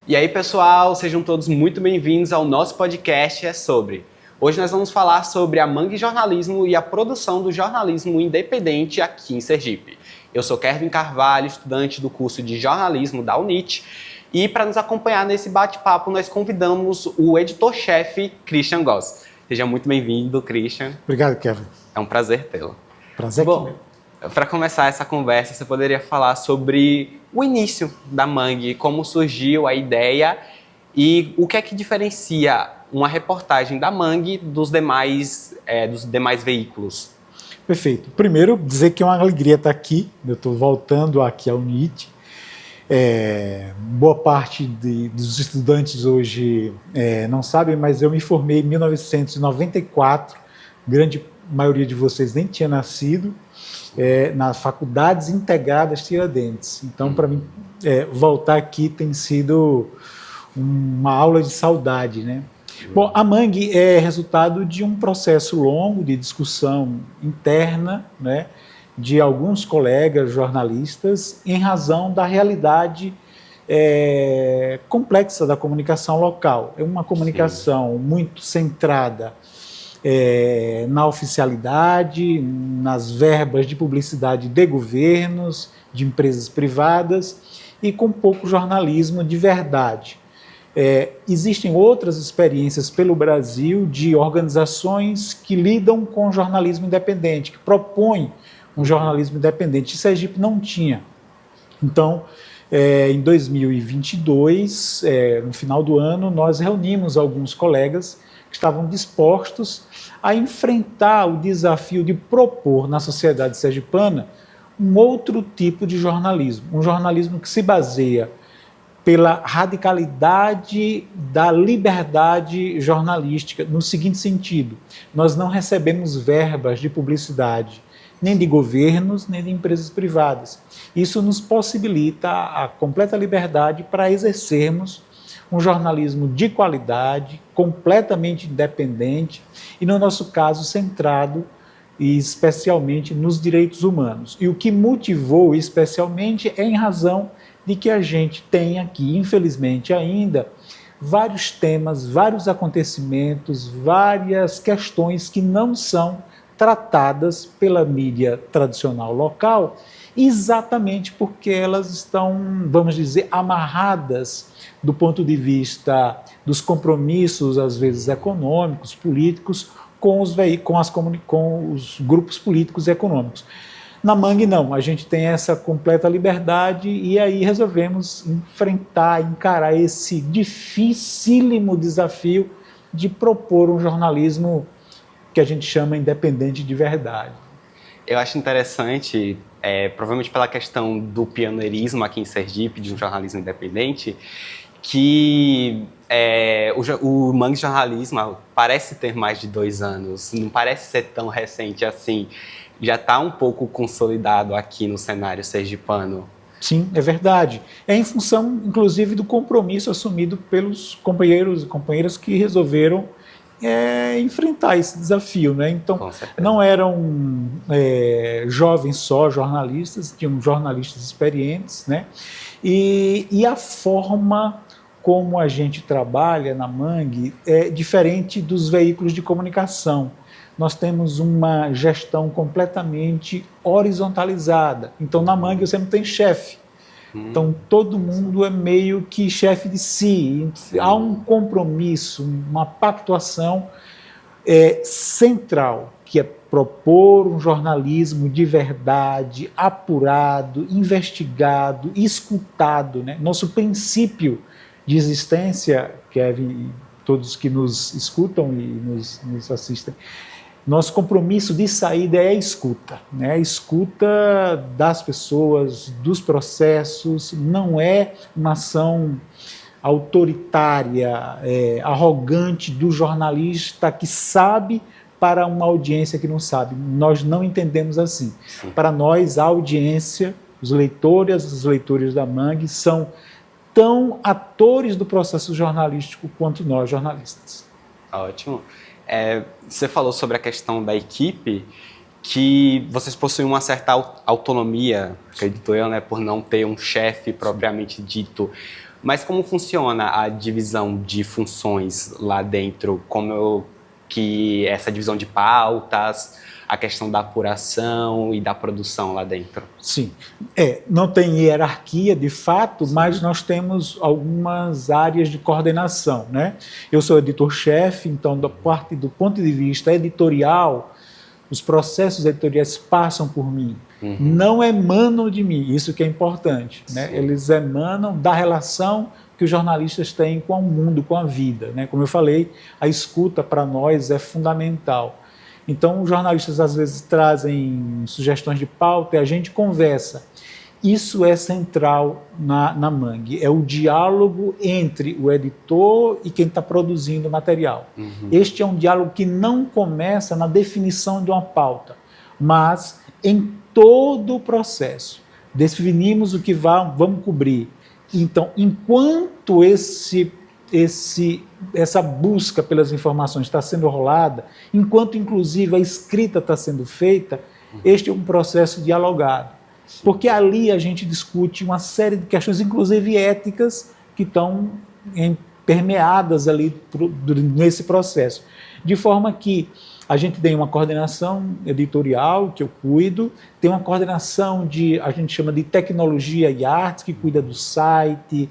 E aí, pessoal, sejam todos muito bem-vindos ao nosso podcast Sobre. Hoje nós vamos falar sobre a Mangue Jornalismo e a produção do jornalismo independente aqui em Sergipe. Eu sou Kevin Carvalho, estudante do curso de jornalismo da UNIT, e para nos acompanhar nesse bate-papo nós convidamos o editor-chefe Christian Goss. Seja muito bem-vindo, Christian. Obrigado, Kevin. É um prazer tê-lo. Prazer aqui mesmo. Para começar essa conversa, você poderia falar sobre o início da Mangue, como surgiu a ideia e o que é que diferencia uma reportagem da Mangue dos demais veículos? Perfeito. Primeiro, dizer que é uma alegria estar aqui. Eu estou voltando aqui ao UNIT. Boa parte dos estudantes hoje não sabem, mas eu me formei em 1994. Grande maioria de vocês nem tinha nascido. Nas Faculdades Integradas Tiradentes. Então, para mim, voltar aqui tem sido uma aula de saudade, né? Bom, a Mangue é resultado de um processo longo de discussão interna, né, de alguns colegas jornalistas em razão da realidade complexa da comunicação local. É uma comunicação muito centrada na oficialidade, nas verbas de publicidade de governos, de empresas privadas e com pouco jornalismo de verdade. Existem outras experiências pelo Brasil de organizações que lidam com jornalismo independente, que propõem um jornalismo independente. E Sergipe não tinha. Então, em 2022, no final do ano, nós reunimos alguns colegas que estavam dispostos a enfrentar o desafio de propor na sociedade sergipana um outro tipo de jornalismo, um jornalismo que se baseia pela radicalidade da liberdade jornalística, no seguinte sentido: nós não recebemos verbas de publicidade, nem de governos, nem de empresas privadas. Isso nos possibilita a completa liberdade para exercermos um jornalismo de qualidade, completamente independente e, no nosso caso, centrado especialmente nos direitos humanos. E o que motivou especialmente é em razão de que a gente tem aqui, infelizmente ainda, vários temas, vários acontecimentos, várias questões que não são tratadas pela mídia tradicional local, exatamente porque elas estão, vamos dizer, amarradas do ponto de vista dos compromissos, às vezes econômicos, políticos, com os grupos políticos e econômicos. Na Mangue não, a gente tem essa completa liberdade e aí resolvemos encarar esse dificílimo desafio de propor um jornalismo que a gente chama independente de verdade. Eu acho interessante, provavelmente pela questão do pioneirismo aqui em Sergipe, de um jornalismo independente, que o Mangue Jornalismo parece ter mais de 2 anos, não parece ser tão recente assim, já está um pouco consolidado aqui no cenário sergipano. Sim, é verdade. É em função, inclusive, do compromisso assumido pelos companheiros e companheiras que resolveram enfrentar esse desafio, né? Então, não eram jovens só jornalistas, tinham jornalistas experientes, né? E a forma como a gente trabalha na Mangue é diferente dos veículos de comunicação. Nós temos uma gestão completamente horizontalizada. Então, na Mangue você não tem chefe. Então, todo mundo é meio que chefe de si. Há um compromisso, uma pactuação central, que é propor um jornalismo de verdade, apurado, investigado, escutado, né? Nosso princípio de existência, Kevin, todos que nos escutam e nos assistem, nosso compromisso de saída é a escuta, né? A escuta das pessoas, dos processos, não é uma ação autoritária, arrogante do jornalista que sabe para uma audiência que não sabe. Nós não entendemos assim. Sim. Para nós, a audiência, os leitores e as leitoras da Mangue são tão atores do processo jornalístico quanto nós, jornalistas. Ótimo. Você falou sobre a questão da equipe, que vocês possuem uma certa autonomia, acredito eu, né, por não ter um chefe propriamente dito. Mas como funciona a divisão de funções lá dentro? Que essa divisão de pautas, a questão da apuração e da produção lá dentro? Sim. Não tem hierarquia, de fato, mas nós temos algumas áreas de coordenação, né? Eu sou editor-chefe, então, do ponto de vista editorial, os processos editoriais passam por mim, não emanam de mim, isso que é importante, né? Eles emanam da relação que os jornalistas têm com o mundo, com a vida, né? Como eu falei, a escuta para nós é fundamental. Então, os jornalistas às vezes trazem sugestões de pauta e a gente conversa. Isso é central na Mangue, é o diálogo entre o editor e quem está produzindo o material. Este é um diálogo que não começa na definição de uma pauta, mas em todo o processo. Definimos o que vamos cobrir. Então, enquanto essa busca pelas informações está sendo rolada, enquanto inclusive a escrita está sendo feita, este é um processo dialogado. Porque ali a gente discute uma série de questões, inclusive éticas, que estão permeadas ali nesse processo. De forma que a gente tem uma coordenação editorial, que eu cuido, tem uma coordenação a gente chama de tecnologia e artes, que cuida do site,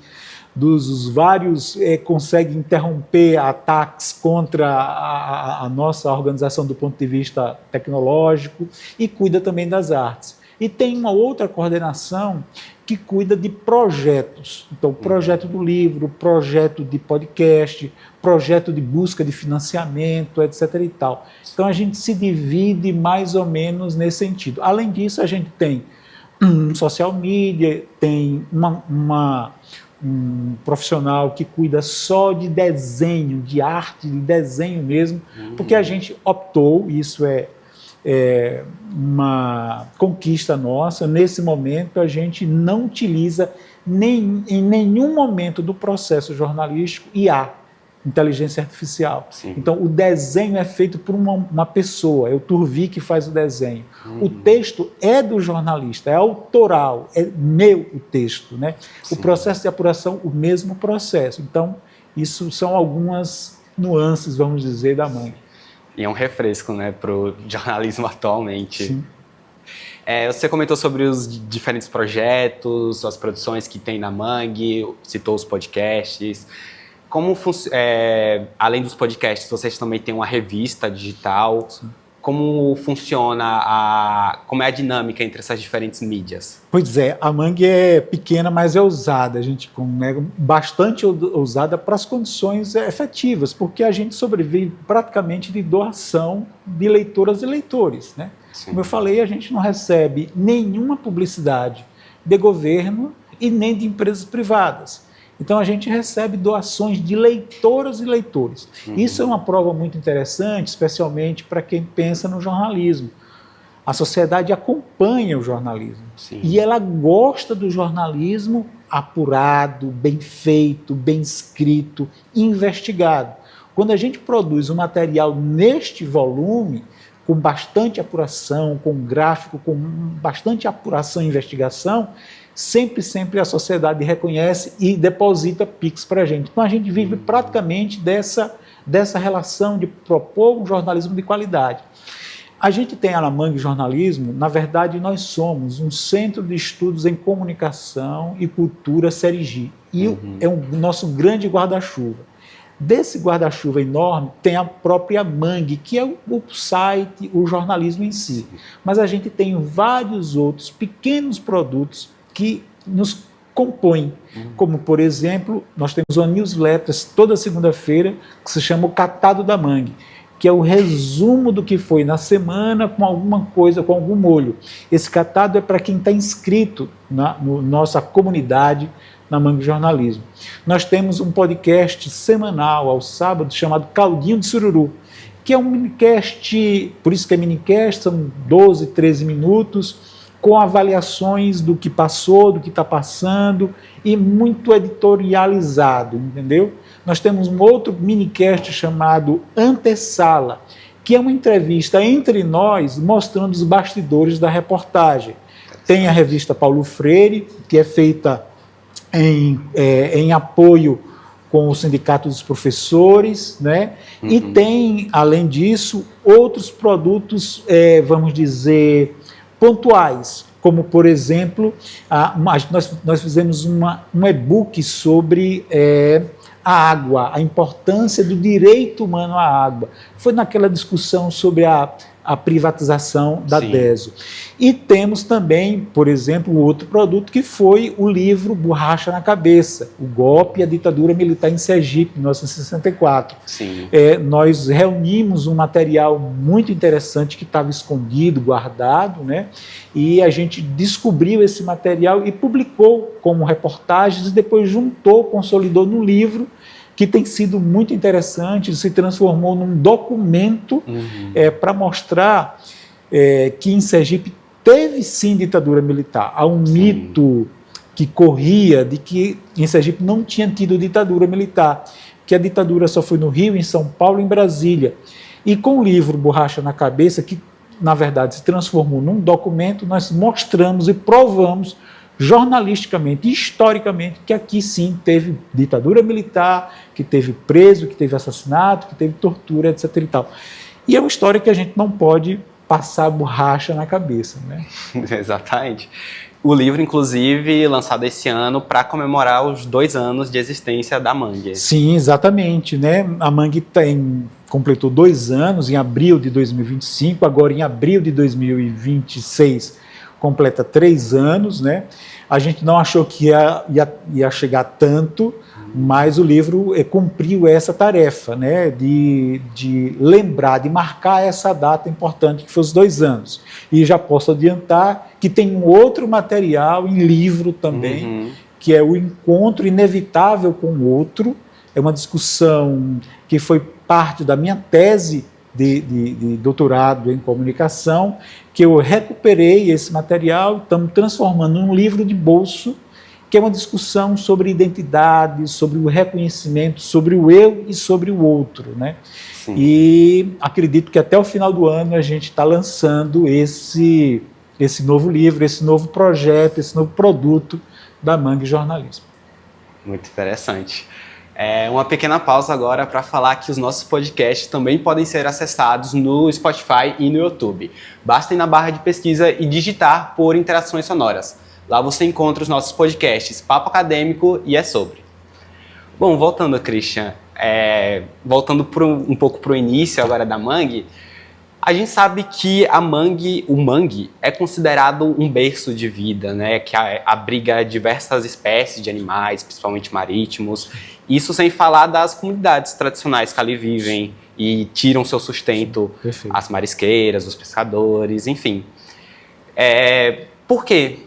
dos vários, consegue interromper ataques contra a nossa organização do ponto de vista tecnológico, e cuida também das artes. E tem uma outra coordenação que cuida de projetos. Então, projeto do livro, projeto de podcast, projeto de busca de financiamento, etc. e tal. Então, a gente se divide mais ou menos nesse sentido. Além disso, a gente tem social media, tem um profissional que cuida só de desenho, de arte, de desenho mesmo, porque a gente optou, isso é uma conquista nossa. Nesse momento, a gente não utiliza em nenhum momento do processo jornalístico IA, inteligência artificial. Sim. Então, o desenho é feito por uma pessoa, é o Turvi que faz o desenho. O texto é do jornalista, é autoral, é meu o texto, né? O processo de apuração, o mesmo processo. Então, isso são algumas nuances, vamos dizer, da Mangue. E é um refresco, né, para o jornalismo atualmente. Sim. Você comentou sobre os diferentes projetos, as produções que tem na Mangue, citou os podcasts. Além dos podcasts, vocês também têm uma revista digital. Sim. Como funciona, como é a dinâmica entre essas diferentes mídias? Pois é, a Mangue é pequena, mas é ousada. A gente é bastante ousada para as condições efetivas, porque a gente sobrevive praticamente de doação de leitoras e leitores, né? Como eu falei, a gente não recebe nenhuma publicidade de governo e nem de empresas privadas. Então, a gente recebe doações de leitoras e leitores. Isso é uma prova muito interessante, especialmente para quem pensa no jornalismo. A sociedade acompanha o jornalismo. Sim. E ela gosta do jornalismo apurado, bem feito, bem escrito, investigado. Quando a gente produz um material neste volume, com bastante apuração, com gráfico, com bastante apuração e investigação, sempre a sociedade reconhece e deposita Pix para a gente. Então, a gente vive praticamente dessa relação de propor um jornalismo de qualidade. A gente tem a La Mangue Jornalismo, na verdade, nós somos um centro de estudos em comunicação e cultura Serigi. E é o nosso grande guarda-chuva. Desse guarda-chuva enorme tem a própria Mangue, que é o site, o jornalismo em si. Mas a gente tem vários outros pequenos produtos que nos compõem, como, por exemplo, nós temos uma newsletter toda segunda-feira que se chama o Catado da Mangue, que é o resumo do que foi na semana com alguma coisa, com algum molho. Esse catado é para quem está inscrito na nossa comunidade, na Mangue Jornalismo. Nós temos um podcast semanal, aos sábados, chamado Caldinho de Sururu, que é um minicast, por isso que é minicast, são 12, 13 minutos, com avaliações do que passou, do que está passando, e muito editorializado, entendeu? Nós temos um outro minicast chamado Antessala, que é uma entrevista entre nós, mostrando os bastidores da reportagem. Tem a revista Paulo Freire, que é feita em apoio com o Sindicato dos Professores, né? E tem, além disso, outros produtos, vamos dizer, pontuais, como, por exemplo, nós fizemos um e-book sobre a água, a importância do direito humano à água. Foi naquela discussão sobre a privatização da DESO. E temos também, por exemplo, outro produto que foi o livro Borracha na Cabeça, o golpe e a ditadura militar em Sergipe, em 1964. Sim. Nós reunimos um material muito interessante que estava escondido, guardado, né? E a gente descobriu esse material e publicou como reportagens e depois juntou, consolidou num livro que tem sido muito interessante, se transformou num documento para mostrar que em Sergipe teve sim ditadura militar. Há um mito que corria de que em Sergipe não tinha tido ditadura militar, que a ditadura só foi no Rio, em São Paulo e em Brasília. E com o livro Borracha na Cabeça, que na verdade se transformou num documento, nós mostramos e provamos jornalisticamente, historicamente, que aqui sim teve ditadura militar, que teve preso, que teve assassinato, que teve tortura, etc. e tal. E é uma história que a gente não pode passar borracha na cabeça, né? Exatamente. O livro, inclusive, lançado esse ano para comemorar os 2 anos de existência da Mangue. Sim, exatamente, né? A Mangue completou 2 anos, em abril de 2025, agora em abril de 2026 completa 3 anos, né? A gente não achou que ia chegar tanto, mas o livro cumpriu essa tarefa, né? De lembrar, de marcar essa data importante, que foi os 2 anos. E já posso adiantar que tem um outro material em livro também, que é o encontro inevitável com o outro. É uma discussão que foi parte da minha tese de doutorado em comunicação, que eu recuperei esse material, estamos transformando num livro de bolso, que é uma discussão sobre identidade, sobre o reconhecimento, sobre o eu e sobre o outro, né? Sim. E acredito que até o final do ano a gente está lançando esse novo livro, esse novo projeto, esse novo produto da Mangue Jornalismo. Muito interessante. Uma pequena pausa agora para falar que os nossos podcasts também podem ser acessados no Spotify e no YouTube. Basta ir na barra de pesquisa e digitar por Interações Sonoras. Lá você encontra os nossos podcasts Papo Acadêmico e É Sobre. Bom, voltando, Christian, voltando um pouco para o início agora da Mangue, a gente sabe que o mangue é considerado um berço de vida, né? Que abriga diversas espécies de animais, principalmente marítimos. Isso sem falar das comunidades tradicionais que ali vivem e tiram seu sustento, as marisqueiras, os pescadores, enfim. Por que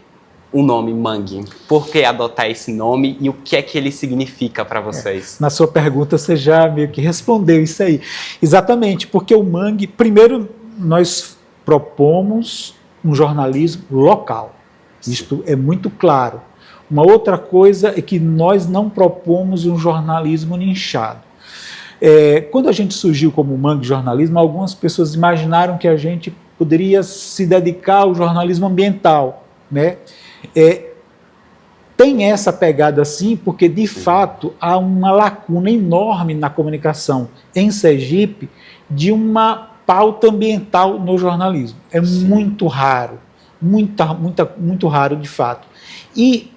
o nome Mangue? Por que adotar esse nome e o que é que ele significa para vocês? Na sua pergunta você já meio que respondeu isso aí. Exatamente, porque o Mangue, primeiro nós propomos um jornalismo local. Isto é muito claro. Uma outra coisa é que nós não propomos um jornalismo nichado. Quando a gente surgiu como Mangue Jornalismo, algumas pessoas imaginaram que a gente poderia se dedicar ao jornalismo ambiental, né? Tem essa pegada sim, porque de fato há uma lacuna enorme na comunicação em Sergipe de uma pauta ambiental no jornalismo. É muito raro, muito raro de fato.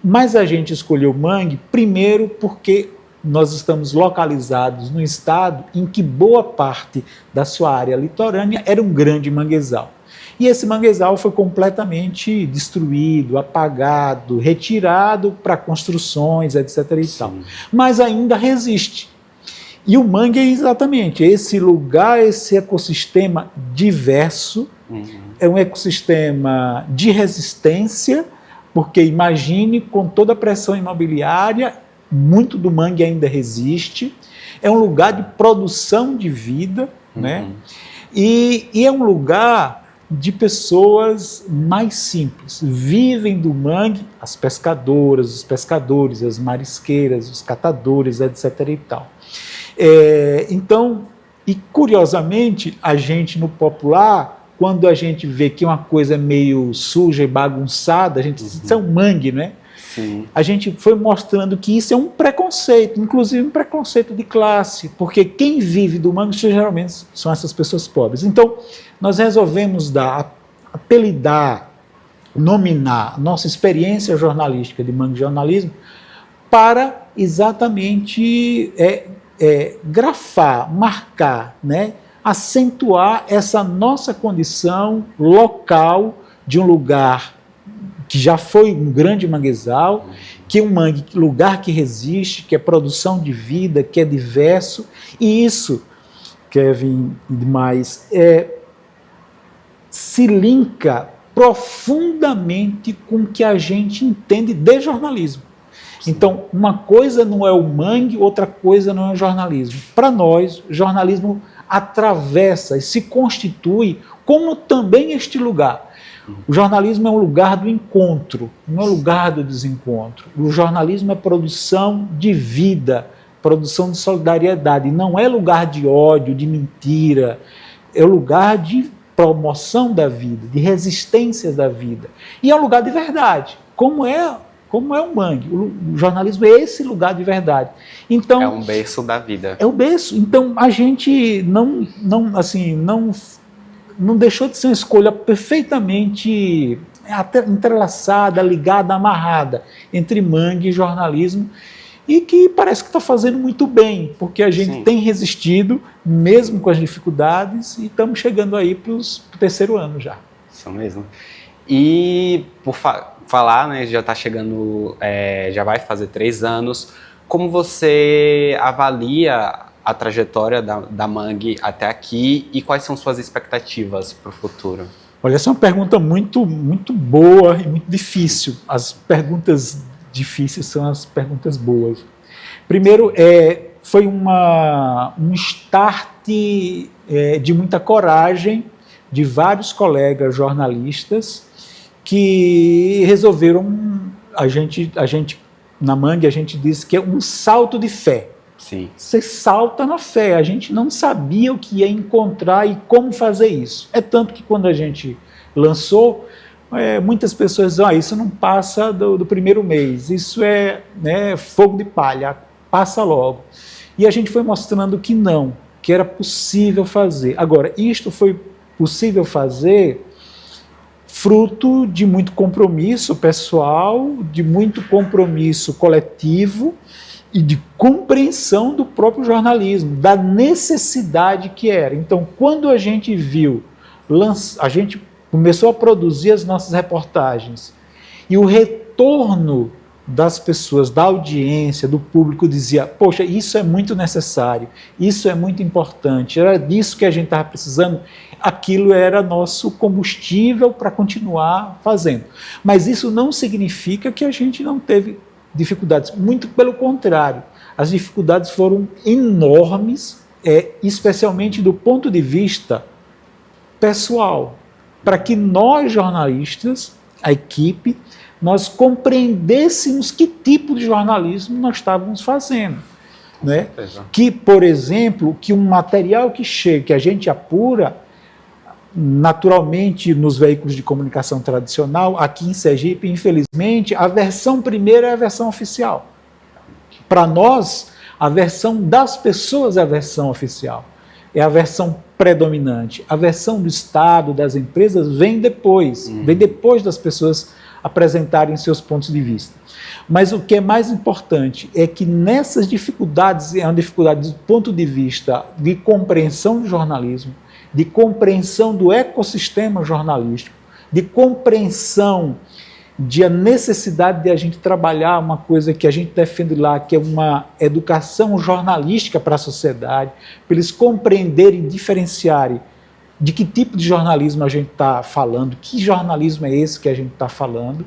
Mas a gente escolheu Mangue primeiro porque nós estamos localizados num estado em que boa parte da sua área litorânea era um grande manguezal. E esse manguezal foi completamente destruído, apagado, retirado para construções, etc. e tal. Mas ainda resiste. E o mangue é exatamente esse lugar, esse ecossistema diverso, é um ecossistema de resistência, porque imagine, com toda a pressão imobiliária, muito do mangue ainda resiste, é um lugar de produção de vida, né? E é um lugar de pessoas mais simples. Vivem do mangue as pescadoras, os pescadores, as marisqueiras, os catadores, etc. e tal. Então, e curiosamente, a gente no popular, quando a gente vê que uma coisa é meio suja e bagunçada, a gente diz, isso é um mangue, né? Sim. A gente foi mostrando que isso é um preconceito, inclusive um preconceito de classe, porque quem vive do mangue geralmente são essas pessoas pobres. Então, nós resolvemos apelidar, nominar nossa experiência jornalística de mangue jornalismo para exatamente grafar, marcar, né, acentuar essa nossa condição local de um lugar que já foi um grande manguezal, que é um mangue, lugar que resiste, que é produção de vida, que é diverso, e isso, Kevin e demais, se linka profundamente com o que a gente entende de jornalismo. Então, uma coisa não é o mangue, outra coisa não é o jornalismo. Para nós, jornalismo atravessa e se constitui como também este lugar. O jornalismo é um lugar do encontro, não é um lugar do desencontro. O jornalismo é produção de vida, produção de solidariedade, não é lugar de ódio, de mentira, é lugar de promoção da vida, de resistência da vida. E é um lugar de verdade, como é o mangue. O jornalismo é esse lugar de verdade. Então, é um berço da vida. É o berço. Então, a gente não deixou de ser uma escolha perfeitamente entrelaçada, ligada, amarrada entre mangue e jornalismo, e que parece que está fazendo muito bem, porque a gente tem resistido, mesmo com as dificuldades, e estamos chegando aí para o 3º ano já. Isso mesmo. E por falar, né, já está chegando, já vai fazer 3 anos, como você avalia a trajetória da Mangue até aqui e quais são suas expectativas para o futuro? Olha, essa é uma pergunta muito, muito boa e muito difícil. As perguntas difíceis são as perguntas boas. Primeiro, foi um start de muita coragem de vários colegas jornalistas que resolveram, a gente na Mangue, a gente diz que é um salto de fé. Sim. Você salta na fé, a gente não sabia o que ia encontrar e como fazer isso. É tanto que quando a gente lançou, muitas pessoas dizem, isso não passa do primeiro mês, isso é fogo de palha, passa logo. E a gente foi mostrando que não, que era possível fazer. Agora, isto foi possível fazer fruto de muito compromisso pessoal, de muito compromisso coletivo, e de compreensão do próprio jornalismo, da necessidade que era. Então, quando a gente viu, a gente começou a produzir as nossas reportagens, e o retorno das pessoas, da audiência, do público dizia, poxa, isso é muito necessário, isso é muito importante, era disso que a gente estava precisando, aquilo era nosso combustível para continuar fazendo. Mas isso não significa que a gente não teve dificuldades, muito pelo contrário, as dificuldades foram enormes, especialmente do ponto de vista pessoal, para que nós jornalistas, a equipe, nós compreendêssemos que tipo de jornalismo nós estávamos fazendo. Né? Que, por exemplo, que um material que chega, que a gente apura, naturalmente nos veículos de comunicação tradicional, aqui em Sergipe, infelizmente, a versão primeira é a versão oficial. Para nós, a versão das pessoas é a versão oficial, é a versão predominante. A versão do Estado, das empresas, vem depois das pessoas apresentarem seus pontos de vista. Mas o que é mais importante é que nessas dificuldades, é uma dificuldade do ponto de vista de compreensão do jornalismo, de compreensão do ecossistema jornalístico, de compreensão de a necessidade de a gente trabalhar uma coisa que a gente defende lá, que é uma educação jornalística para a sociedade, para eles compreenderem, diferenciarem de que tipo de jornalismo a gente está falando, que jornalismo é esse que a gente está falando.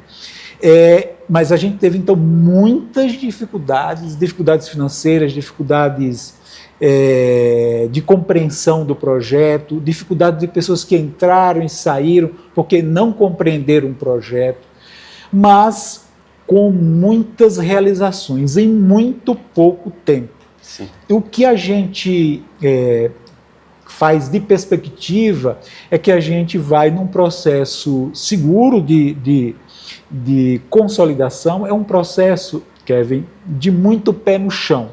Mas a gente teve, então, muitas dificuldades financeiras, dificuldades de compreensão do projeto, dificuldade de pessoas que entraram e saíram porque não compreenderam o projeto, mas com muitas realizações em muito pouco tempo. Sim. O que a gente faz de perspectiva é que a gente vai num processo seguro de de consolidação, é um processo, Kevin, de muito pé no chão.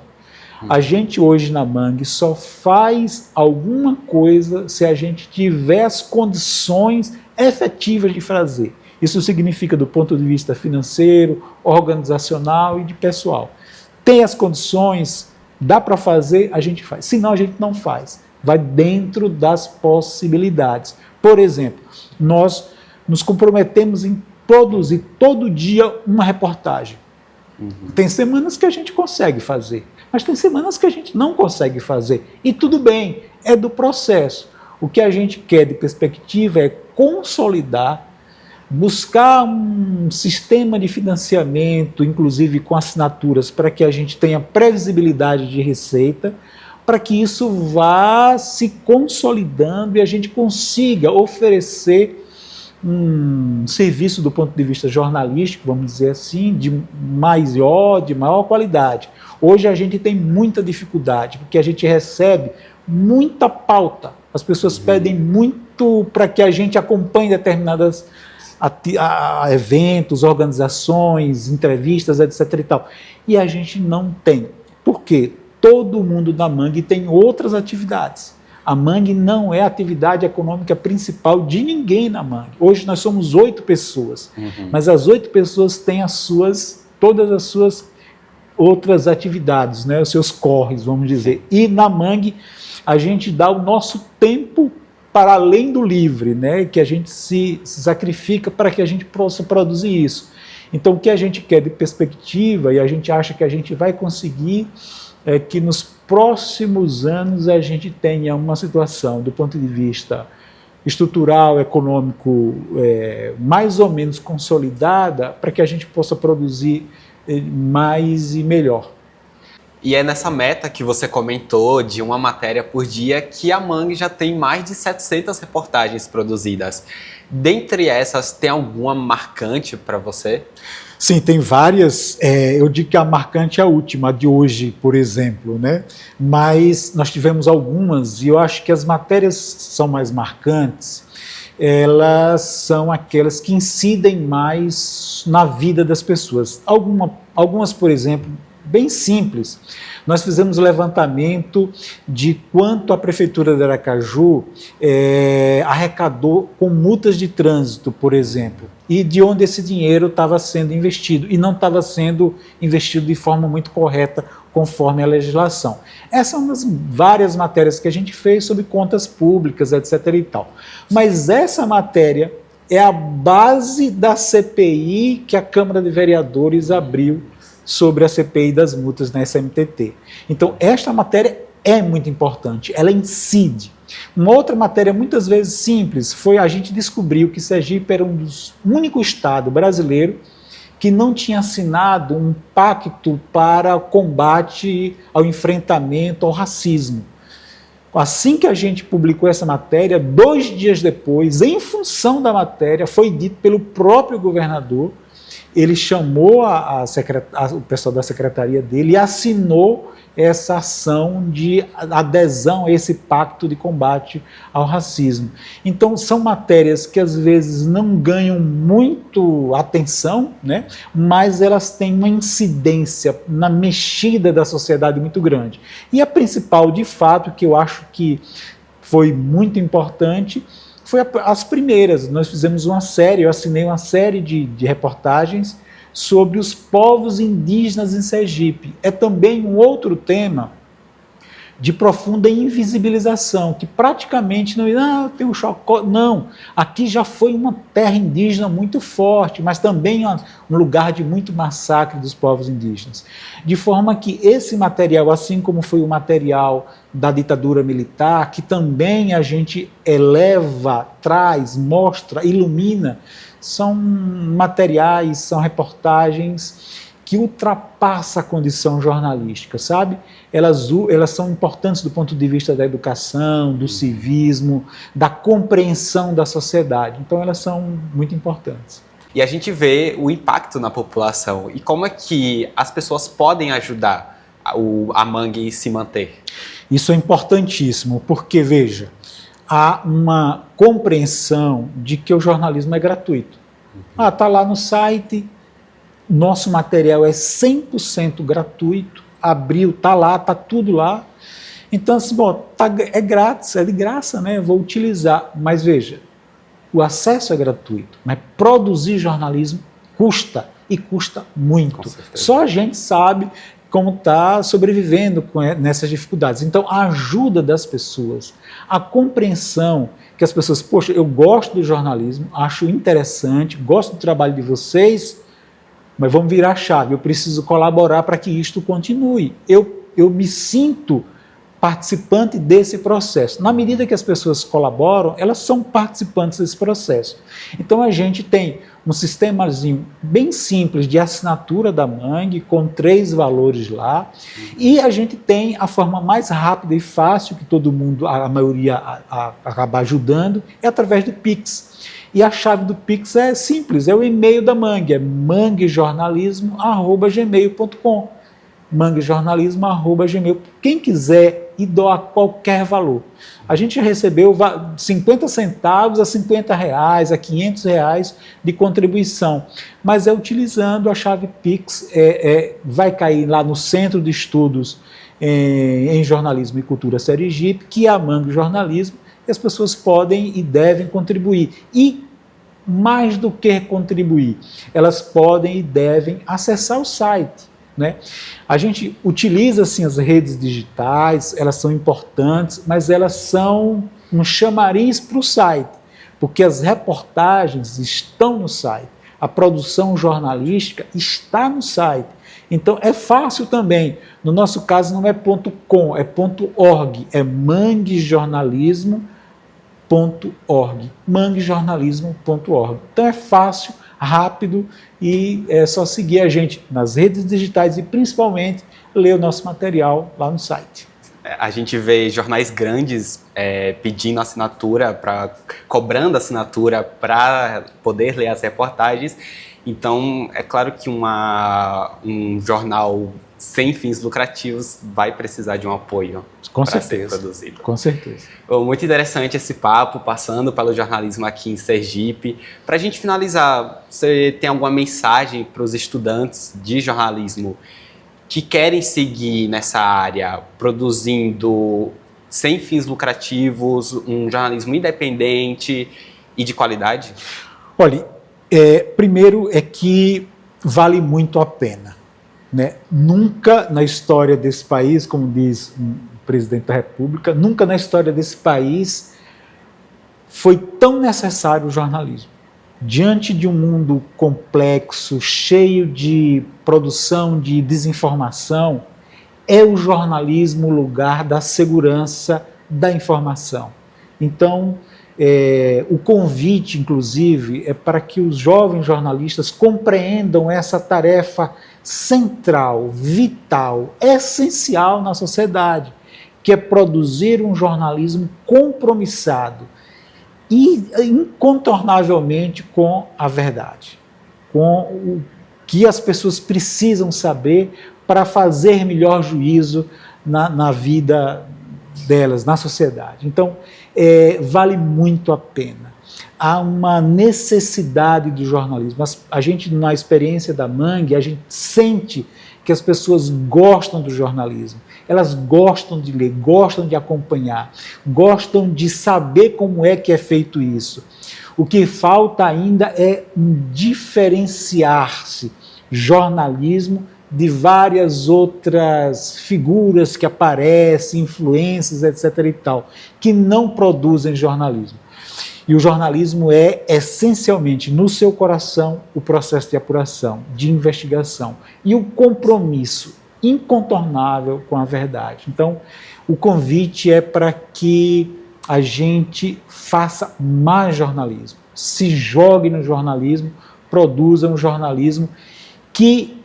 A gente hoje na Mangue só faz alguma coisa se a gente tiver as condições efetivas de fazer. Isso significa do ponto de vista financeiro, organizacional e de pessoal. Tem as condições, dá para fazer, a gente faz. Senão a gente não faz. Vai dentro das possibilidades. Por exemplo, nós nos comprometemos em produzir todo dia uma reportagem. Tem semanas que a gente consegue fazer, mas tem semanas que a gente não consegue fazer. E tudo bem, é do processo. O que a gente quer de perspectiva é consolidar, buscar um sistema de financiamento, inclusive com assinaturas, para que a gente tenha previsibilidade de receita, para que isso vá se consolidando e a gente consiga oferecer um serviço do ponto de vista jornalístico, vamos dizer assim, de maior qualidade. Hoje a gente tem muita dificuldade, porque a gente recebe muita pauta. As pessoas pedem muito para que a gente acompanhe determinadas eventos, organizações, entrevistas, etc. e tal. E a gente não tem. Por quê? Todo mundo da Mangue tem outras atividades. A Mangue não é a atividade econômica principal de ninguém na Mangue. Hoje nós somos 8 pessoas, mas as 8 pessoas têm todas as suas outras atividades, né? Os seus corres, vamos dizer. E na Mangue a gente dá o nosso tempo para além do livre, né? Que a gente se sacrifica para que a gente possa produzir isso. Então o que a gente quer de perspectiva, e a gente acha que a gente vai conseguir, é que nos próximos anos a gente tenha uma situação do ponto de vista estrutural, econômico, mais ou menos consolidada, para que a gente possa produzir mais e melhor. E é nessa meta que você comentou de uma matéria por dia que a Mangue já tem mais de 700 reportagens produzidas. Dentre essas, tem alguma marcante para você? Sim, tem várias. Eu digo que a marcante é a última, a de hoje, por exemplo, né? Mas nós tivemos algumas, e eu acho que as matérias são mais marcantes, elas são aquelas que incidem mais na vida das pessoas. Algumas, por exemplo, bem simples. Nós fizemos um levantamento de quanto a Prefeitura de Aracaju arrecadou com multas de trânsito, por exemplo, e de onde esse dinheiro estava sendo investido, e não estava sendo investido de forma muito correta, conforme a legislação. Essa é uma das várias matérias que a gente fez sobre contas públicas, etc. e tal. Mas essa matéria é a base da CPI que a Câmara de Vereadores abriu sobre a CPI das multas na SMTT. Então, esta matéria é muito importante, ela incide. Uma outra matéria muitas vezes simples foi a gente descobriu que Sergipe era o único estado brasileiro que não tinha assinado um pacto para combate ao enfrentamento ao racismo. Assim que a gente publicou essa matéria, 2 dias depois, em função da matéria, foi dito pelo próprio governador, ele chamou o pessoal da secretaria dele e assinou essa ação de adesão a esse pacto de combate ao racismo. Então, são matérias que às vezes não ganham muito atenção, né? Mas elas têm uma incidência na mexida da sociedade muito grande. E a principal, de fato, que eu acho que foi muito importante, foi as primeiras. Nós fizemos uma série, eu assinei uma série de reportagens sobre os povos indígenas em Sergipe. É também um outro tema de profunda invisibilização, que praticamente não tem um choque. Não, aqui já foi uma terra indígena muito forte, mas também um lugar de muito massacre dos povos indígenas. De forma que esse material, assim como foi o material da ditadura militar, que também a gente eleva, traz, mostra, ilumina, são materiais, são reportagens que ultrapassa a condição jornalística, sabe? Elas são importantes do ponto de vista da educação, do civismo, da compreensão da sociedade. Então, elas são muito importantes. E a gente vê o impacto na população. E como é que as pessoas podem ajudar a Mangue a se manter? Isso é importantíssimo, porque, veja, há uma compreensão de que o jornalismo é gratuito. Tá lá no site, nosso material é 100% gratuito, abriu, tá lá, tá tudo lá. Então, assim, bom, é grátis, é de graça, né? Vou utilizar. Mas veja, o acesso é gratuito, mas produzir jornalismo custa, e custa muito. Só a gente sabe como está sobrevivendo nessas dificuldades. Então, a ajuda das pessoas, a compreensão que as pessoas, poxa, eu gosto do jornalismo, acho interessante, gosto do trabalho de vocês, mas vamos virar a chave, eu preciso colaborar para que isto continue. Eu me sinto participante desse processo. Na medida que as pessoas colaboram, elas são participantes desse processo. Então a gente tem um sistemazinho bem simples de assinatura da Mangue, com 3 valores lá, e a gente tem a forma mais rápida e fácil, que todo mundo, a maioria, acaba ajudando, é através do Pix. E a chave do Pix é simples, é o e-mail da Mangue, é manguejornalismo@gmail.com. manguejornalismo@gmail. Quem quiser e doar qualquer valor. A gente já recebeu 50 centavos a R$50, a R$500 de contribuição, mas é utilizando a chave Pix, vai cair lá no Centro de Estudos em Jornalismo e Cultura Sergipe, que é a Mangue Jornalismo, e as pessoas podem e devem contribuir. E mais do que contribuir, elas podem e devem acessar o site. Né? A gente utiliza assim, as redes digitais, elas são importantes, mas elas são um chamariz para o site, porque as reportagens estão no site, a produção jornalística está no site. Então é fácil também, no nosso caso não é .com, é .org, é manguejornalismo.org, manguejornalismo.org. Então é fácil, rápido, e é só seguir a gente nas redes digitais e principalmente ler o nosso material lá no site. A gente vê jornais grandes pedindo assinatura, cobrando assinatura para poder ler as reportagens. Então, é claro que um jornal sem fins lucrativos vai precisar de um apoio para ser produzido. Com certeza. Muito interessante esse papo, passando pelo jornalismo aqui em Sergipe. Para a gente finalizar, você tem alguma mensagem para os estudantes de jornalismo que querem seguir nessa área, produzindo sem fins lucrativos, um jornalismo independente e de qualidade? Olha, primeiro é que vale muito a pena. Né? Nunca na história desse país, como diz o presidente da República, nunca na história desse país foi tão necessário o jornalismo. Diante de um mundo complexo, cheio de produção de desinformação, é o jornalismo o lugar da segurança da informação. Então, o convite, inclusive, é para que os jovens jornalistas compreendam essa tarefa central, vital, essencial na sociedade, que é produzir um jornalismo compromissado e incontornavelmente com a verdade, com o que as pessoas precisam saber para fazer melhor juízo na vida delas, na sociedade. Então, vale muito a pena. Há uma necessidade do jornalismo. A gente, na experiência da Mangue, a gente sente que as pessoas gostam do jornalismo. Elas gostam de ler, gostam de acompanhar, gostam de saber como é que é feito isso. O que falta ainda é um diferenciar-se jornalismo de várias outras figuras que aparecem, influências, etc. e tal, que não produzem jornalismo. E o jornalismo é, essencialmente, no seu coração, o processo de apuração, de investigação e o compromisso incontornável com a verdade. Então, o convite é para que a gente faça mais jornalismo, se jogue no jornalismo, produza um jornalismo que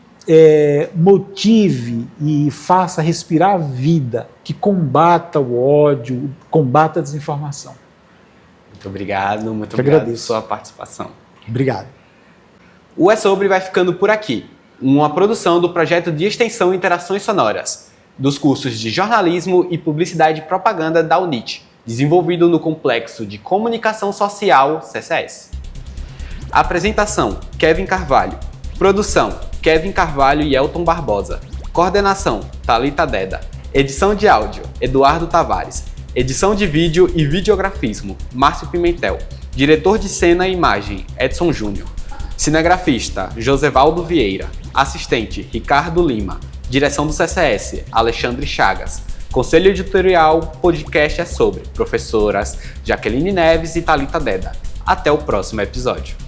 motive e faça respirar a vida, que combata o ódio, combata a desinformação. Muito obrigado pela sua participação. Obrigado. O É Sobre vai ficando por aqui. Uma produção do projeto de extensão Interações Sonoras, dos cursos de Jornalismo e Publicidade e Propaganda da UNIT, desenvolvido no Complexo de Comunicação Social, CCS. Apresentação: Kevin Carvalho. Produção: Kevin Carvalho e Elton Barbosa. Coordenação: Thalita Deda. Edição de áudio: Eduardo Tavares. Edição de vídeo e videografismo: Márcio Pimentel. Diretor de cena e imagem: Edson Júnior. Cinegrafista: Josevaldo Vieira. Assistente: Ricardo Lima. Direção do CCS: Alexandre Chagas. Conselho editorial: podcast é sobre professoras Jaqueline Neves e Thalita Deda. Até o próximo episódio.